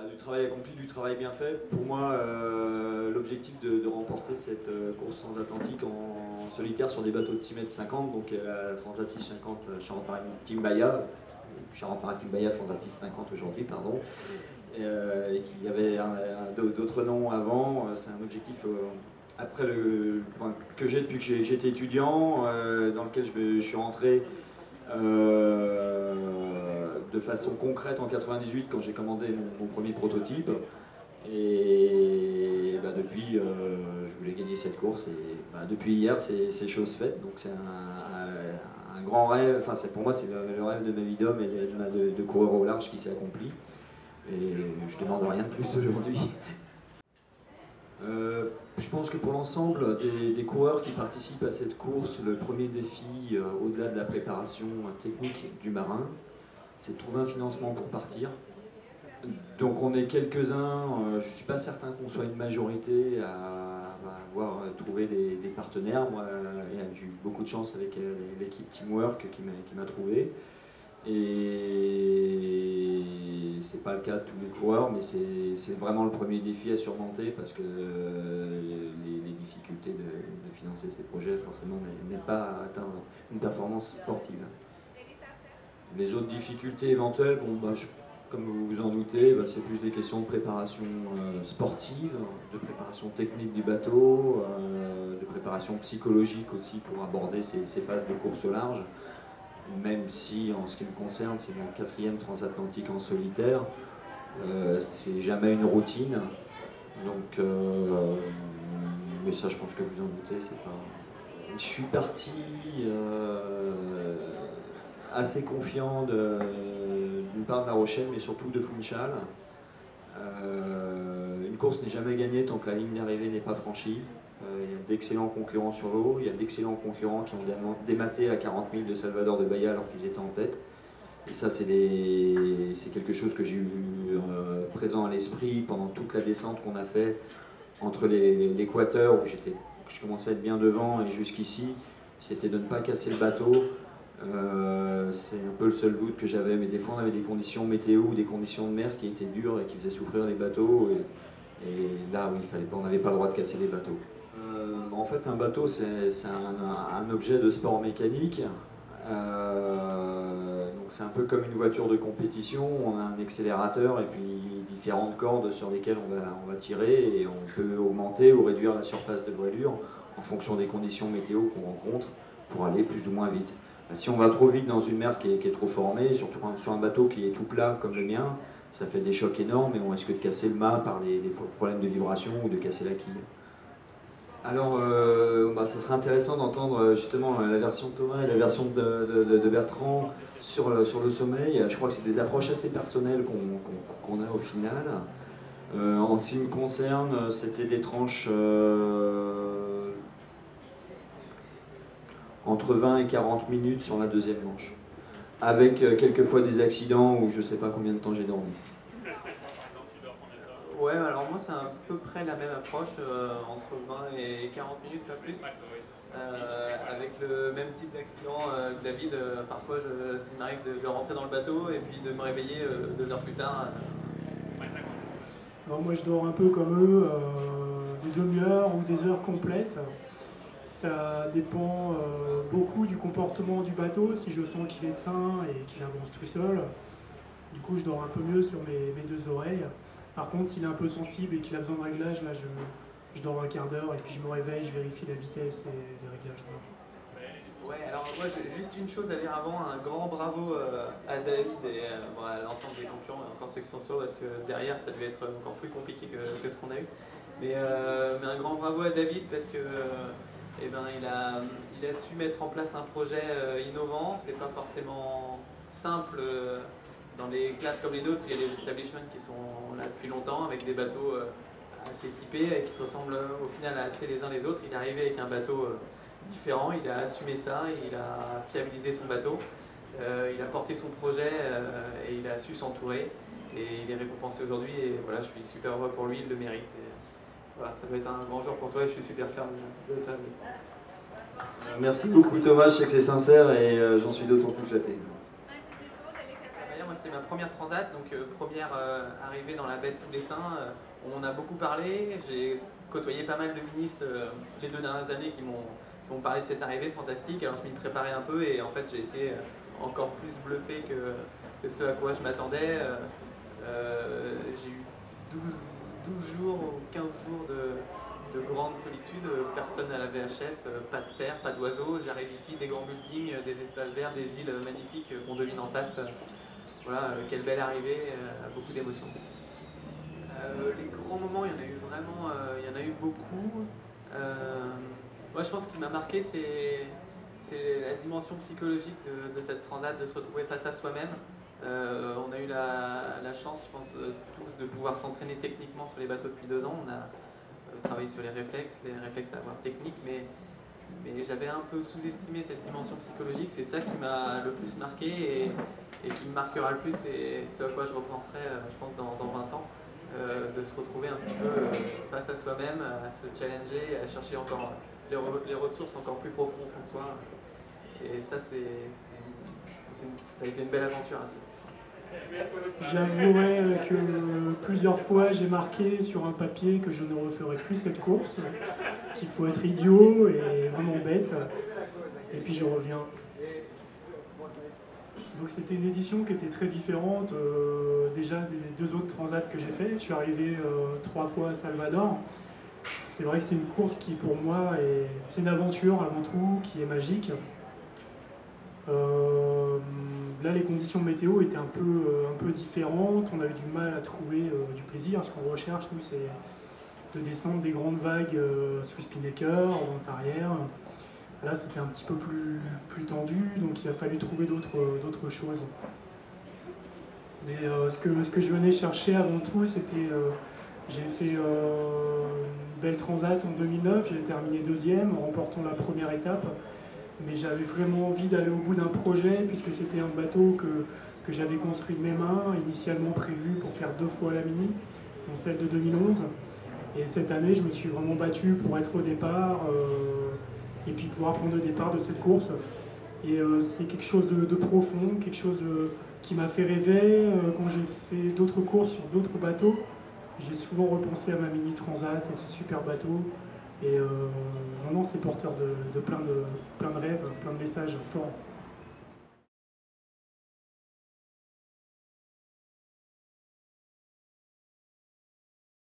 Du travail accompli, du travail bien fait. Pour moi, l'objectif de remporter cette course transatlantique en solitaire sur des bateaux de 6,50 m, donc la Transat 650 Charente-Maritime Bahia, Charente-Maritime Bahia Transat 650 aujourd'hui, pardon, et qu'il y avait d'autres noms avant, c'est un objectif après que j'ai depuis que j'étais étudiant, dans lequel je suis rentré de façon concrète en 98 quand j'ai commandé mon premier prototype. Et depuis, je voulais gagner cette course et depuis hier, c'est chose faite. Donc c'est un grand rêve, enfin pour moi c'est le rêve de ma vie d'homme et de coureur au large qui s'est accompli. Et je demande rien de plus aujourd'hui. Je pense que pour l'ensemble des coureurs qui participent à cette course, le premier défi, au-delà de la préparation technique du marin, c'est de trouver un financement pour partir. Donc on est quelques-uns, je ne suis pas certain qu'on soit une majorité à avoir trouvé des partenaires. Moi, j'ai eu beaucoup de chance avec l'équipe Teamwork qui m'a trouvé. Et c'est pas le cas de tous les coureurs, mais c'est vraiment le premier défi à surmonter parce que les difficultés de financer ces projets, forcément, n'est pas à atteindre une performance sportive. Les autres difficultés éventuelles, comme vous vous en doutez, c'est plus des questions de préparation sportive, de préparation technique du bateau, de préparation psychologique aussi pour aborder ces phases de course au large. Même si, en ce qui me concerne, c'est mon 4e transatlantique en solitaire, c'est jamais une routine. Donc, mais ça, je pense que vous en doutez, c'est pas. Je suis parti assez confiant d'une part de La Rochelle, mais surtout de Funchal. Une course n'est jamais gagnée tant que la ligne d'arrivée n'est pas franchie. Il y a d'excellents concurrents sur l'eau, il y a d'excellents concurrents qui ont dématé à 40 000 de Salvador de Bahia alors qu'ils étaient en tête. Et ça, c'est quelque chose que j'ai eu présent à l'esprit pendant toute la descente qu'on a fait entre l'équateur, où je commençais à être bien devant, et jusqu'ici, c'était de ne pas casser le bateau. C'est un peu le seul doute que j'avais, mais des fois on avait des conditions météo, des conditions de mer qui étaient dures et qui faisaient souffrir les bateaux. Et là, oui, on n'avait pas le droit de casser les bateaux. En fait, un bateau, c'est un objet de sport mécanique. Donc c'est un peu comme une voiture de compétition. On a un accélérateur et puis différentes cordes sur lesquelles on va tirer, et on peut augmenter ou réduire la surface de voilure en fonction des conditions météo qu'on rencontre pour aller plus ou moins vite. Si on va trop vite dans une mer qui est trop formée, surtout sur un bateau qui est tout plat comme le mien, ça fait des chocs énormes et on risque de casser le mât par des problèmes de vibration ou de casser la quille. Alors, ça serait intéressant d'entendre justement la version de Thomas et la version de Bertrand sur le sommeil. Je crois que c'est des approches assez personnelles qu'on a au final. En ce qui me concerne, c'était des tranches entre 20 et 40 minutes sur la deuxième manche, avec quelquefois des accidents où je ne sais pas combien de temps j'ai dormi. Ouais, alors moi c'est à peu près la même approche, entre 20 et 40 minutes, pas plus. Avec le même type d'accident que David, parfois il m'arrive de rentrer dans le bateau et puis de me réveiller 2 heures plus tard. Alors moi je dors un peu comme eux, des demi-heures ou des heures complètes. Ça dépend beaucoup du comportement du bateau. Si je sens qu'il est sain et qu'il avance tout seul, du coup je dors un peu mieux sur mes 2 oreilles. Par contre, s'il est un peu sensible et qu'il a besoin de réglage, là je dors un quart d'heure et puis je me réveille, je vérifie la vitesse et les réglages. Ouais, alors moi j'ai juste une chose à dire avant, un grand bravo à David et à l'ensemble des concurrents, et encore ceux qui sont sur, parce que derrière ça devait être encore plus compliqué que ce qu'on a eu. Mais un grand bravo à David parce que il a su mettre en place un projet innovant. C'est pas forcément simple dans des classes comme les nôtres. Il y a des establishments qui sont là depuis longtemps avec des bateaux assez typés et qui se ressemblent au final assez les uns les autres. Il est arrivé avec un bateau différent, il a assumé ça, il a fiabilisé son bateau, il a porté son projet et il a su s'entourer, et il est récompensé aujourd'hui, et voilà, je suis super heureux pour lui, il le mérite. Et, voilà, ça va être un grand jour pour toi et je suis super fier de ça. Merci beaucoup Thomas, je sais que c'est sincère et j'en suis d'autant plus flatté. D'ailleurs, moi c'était ma première transat, donc première arrivée dans la baie de Toulessin. On en a beaucoup parlé, j'ai côtoyé pas mal de ministres les 2 dernières années qui m'ont parlé de cette arrivée fantastique. Alors je m'y préparais un peu et en fait j'ai été encore plus bluffé que ce à quoi je m'attendais. J'ai eu 12 jours ou 15 jours de grande solitude, personne à la VHF, pas de terre, pas d'oiseaux. J'arrive ici, des grands buildings, des espaces verts, des îles magnifiques qu'on devine en face. Voilà, quelle belle arrivée, beaucoup d'émotions. Les grands moments, il y en a eu vraiment, il y en a eu beaucoup. Moi, je pense que ce qui m'a marqué, c'est la dimension psychologique de cette transat, de se retrouver face à soi-même. On a eu la chance, je pense, tous de pouvoir s'entraîner techniquement sur les bateaux depuis 2 ans. On a travaillé sur les réflexes à avoir techniques, mais j'avais un peu sous-estimé cette dimension psychologique. C'est ça qui m'a le plus marqué et qui me marquera le plus, et ce à quoi je repenserai, je pense, dans 20 ans. De se retrouver un petit peu face à soi-même, à se challenger, à chercher encore les ressources encore plus profondes en soi. Et ça, ça a été une belle aventure. J'avouerai que plusieurs fois j'ai marqué sur un papier que je ne referai plus cette course, qu'il faut être idiot et vraiment bête, et puis je reviens. Donc c'était une édition qui était très différente déjà des 2 autres transats que j'ai fait. Je suis arrivé 3 fois à Salvador. C'est vrai que c'est une course qui pour moi c'est une aventure avant tout, qui est magique. Là les conditions météo étaient un peu différentes, on a eu du mal à trouver du plaisir. Ce qu'on recherche nous c'est de descendre des grandes vagues sous spinnaker, en vente arrière. Là, c'était un petit peu plus tendu, donc il a fallu trouver d'autres choses. Mais ce que je venais chercher avant tout, c'était... j'ai fait une belle transat en 2009, j'ai terminé 2e en remportant la première étape. Mais j'avais vraiment envie d'aller au bout d'un projet, puisque c'était un bateau que j'avais construit de mes mains, initialement prévu pour faire 2 fois la Mini, dont celle de 2011. Et cette année, je me suis vraiment battu pour être au départ. Et puis pouvoir prendre le départ de cette course. Et c'est quelque chose de profond, quelque chose qui m'a fait rêver. Quand j'ai fait d'autres courses sur d'autres bateaux, j'ai souvent repensé à ma Mini Transat et ces super bateaux. Et vraiment, c'est porteur de plein de rêves, plein de messages forts.